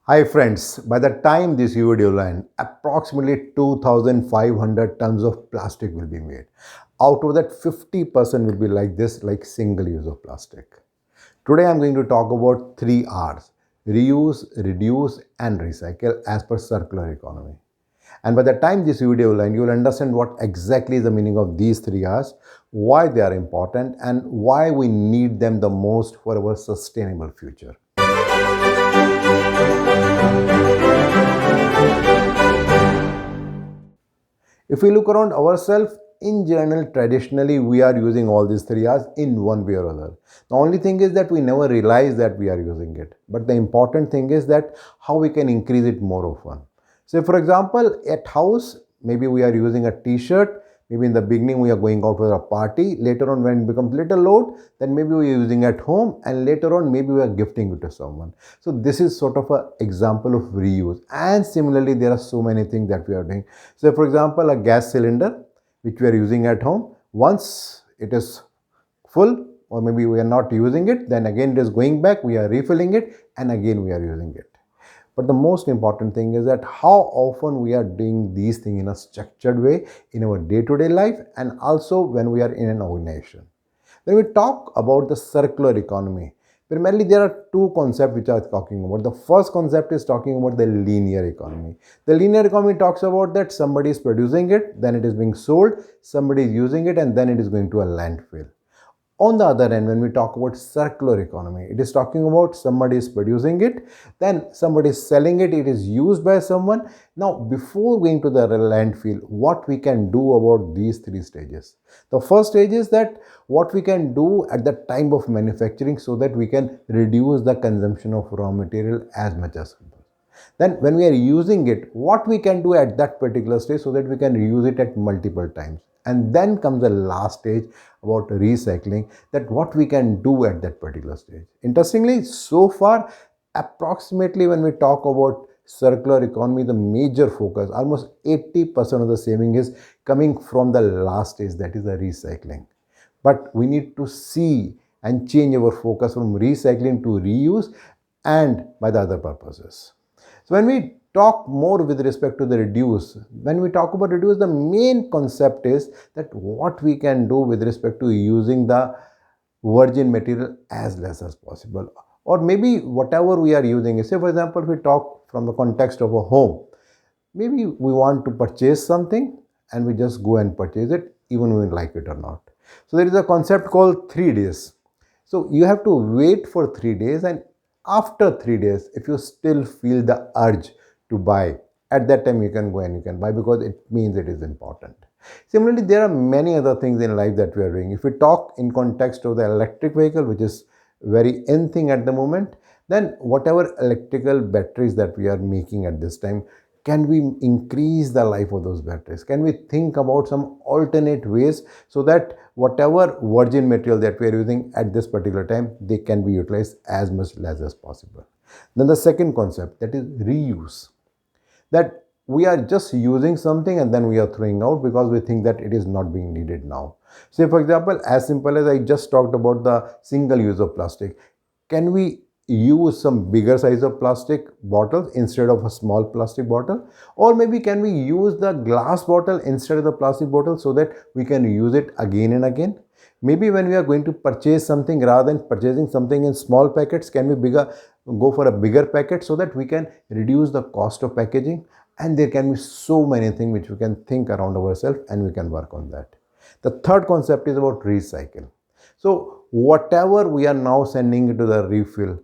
Hi friends, by the time this video lands, approximately 2500 tons of plastic will be made. Out of that, 50% will be like this, like single use of plastic. Today I'm going to talk about 3 R's: reuse, reduce and recycle as per circular economy. And by the time this video will end, you will understand what exactly is the meaning of these 3 R's, why they are important and why we need them the most for our sustainable future. If we look around ourselves, in general, traditionally, we are using all these 3 R's in one way or other. The only thing is that we never realize that we are using it. But the important thing is that how we can increase it more often. So, for example, at house, maybe we are using a t-shirt. Maybe in the beginning we are going out for a party. Later on, when it becomes little load, then maybe we are using at home, and later on maybe we are gifting it to someone. So this is sort of an example of reuse. And similarly, there are so many things that we are doing. So for example, a gas cylinder which we are using at home, once it is full or maybe we are not using it, then again it is going back, we are refilling it, and again we are using it. But the most important thing is that how often we are doing these things in a structured way in our day-to-day life, and also when we are in an organization. When we talk about the circular economy, primarily there are two concepts which I am talking about. The first concept is talking about the linear economy. The linear economy talks about that somebody is producing it, then it is being sold, somebody is using it, and then it is going to a landfill. On the other end, when we talk about circular economy, it is talking about somebody is producing it, then somebody is selling it, it is used by someone. Now, before going to the landfill, what we can do about these three stages? The first stage is that what we can do at the time of manufacturing so that we can reduce the consumption of raw material as much as possible. Then when we are using it, what we can do at that particular stage so that we can reuse it at multiple times. And then comes the last stage about recycling, that what we can do at that particular stage. Interestingly, so far, approximately when we talk about circular economy, the major focus, almost 80% of the saving is coming from the last stage, that is the recycling. But we need to see and change our focus from recycling to reuse and by the other purposes. So when we talk more with respect to the reduce, when we talk about reduce, the main concept is that what we can do with respect to using the virgin material as less as possible. Or maybe whatever we are using, say for example, if we talk from the context of a home, maybe we want to purchase something and we just go and purchase it even when we like it or not. So there is a concept called 3 days. So you have to wait for 3 days, and after 3 days, if you still feel the urge to buy, at that time you can go and you can buy, because it means it is important. Similarly, there are many other things in life that we are doing. If we talk in context of the electric vehicle, which is very in thing at the moment, then whatever electrical batteries that we are making at this time, can we increase the life of those batteries? Can we think about some alternate ways so that whatever virgin material that we are using at this particular time, they can be utilized as much less as possible? Then the second concept, that is reuse, that we are just using something and then we are throwing out because we think that it is not being needed now. Say for example, as simple as I just talked about the single use of plastic, can we use some bigger size of plastic bottles instead of a small plastic bottle? Or maybe can we use the glass bottle instead of the plastic bottle so that we can use it again and again? Maybe when we are going to purchase something, rather than purchasing something in small packets, can we go for a bigger packet so that we can reduce the cost of packaging? And there can be so many things which we can think around ourselves and we can work on that. The third concept is about recycle. So whatever we are now sending to the refill,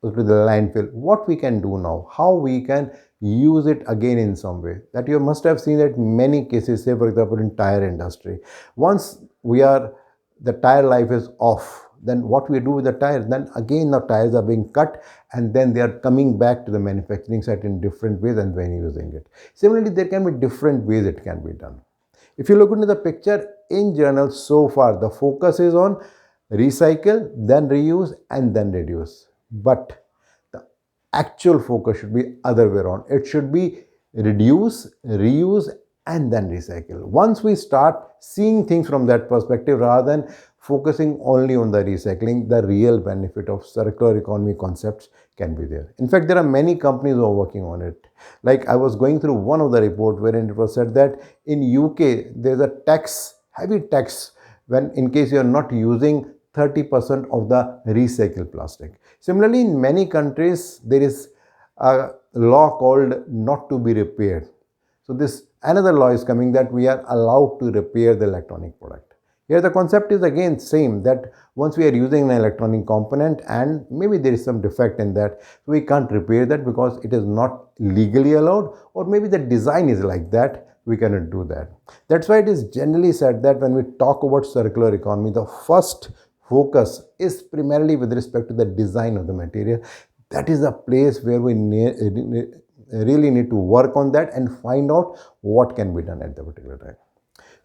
to the landfill, what we can do now, how we can use it again in some way. That you must have seen that many cases, say for example in tire industry, once the tire life is off, then what we do with the tires, then again the tires are being cut and then they are coming back to the manufacturing site in different ways and when using it. Similarly, there can be different ways it can be done. If you look into the picture, in general, so far the focus is on recycle, then reuse and then reduce. But the actual focus should be other way around. It should be reduce, reuse and then recycle. Once we start seeing things from that perspective rather than focusing only on the recycling, the real benefit of circular economy concepts can be there. In fact, there are many companies who are working on it. Like I was going through one of the report wherein it was said that in UK there's a heavy tax when in case you are not using 30% of the recycled plastic. Similarly, in many countries there is a law called not to be repaired. So this another law is coming that we are allowed to repair the electronic product. Here the concept is again same, that once we are using an electronic component and maybe there is some defect in that, we can't repair that because it is not legally allowed, or maybe the design is like that, we cannot do that. That's why it is generally said that when we talk about circular economy, the first focus is primarily with respect to the design of the material. That is the place where we really need to work on that and find out what can be done at the particular time.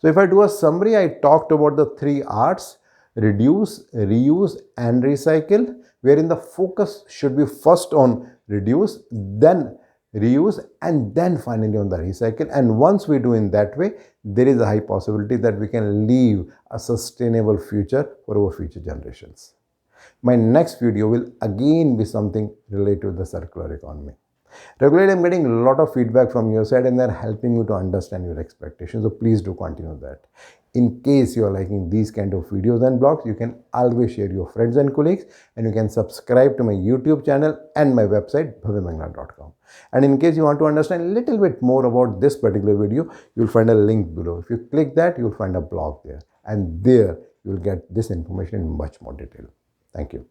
So if I do a summary, I talked about the 3 R's: reduce, reuse, and recycle, wherein the focus should be first on reduce, then reuse, and then finally on the recycle. And once we do in that way, there is a high possibility that we can leave a sustainable future for our future generations. My next video will again be something related to the circular economy. Regularly, I'm getting a lot of feedback from your side and they're helping me to understand your expectations. So please do continue that. In case you are liking these kind of videos and blogs, you can always share your friends and colleagues, and you can subscribe to my YouTube channel and my website bhavyamangla.com. And in case you want to understand a little bit more about this particular video, you'll find a link below. If you click that, you'll find a blog there, and there you'll get this information in much more detail. Thank you.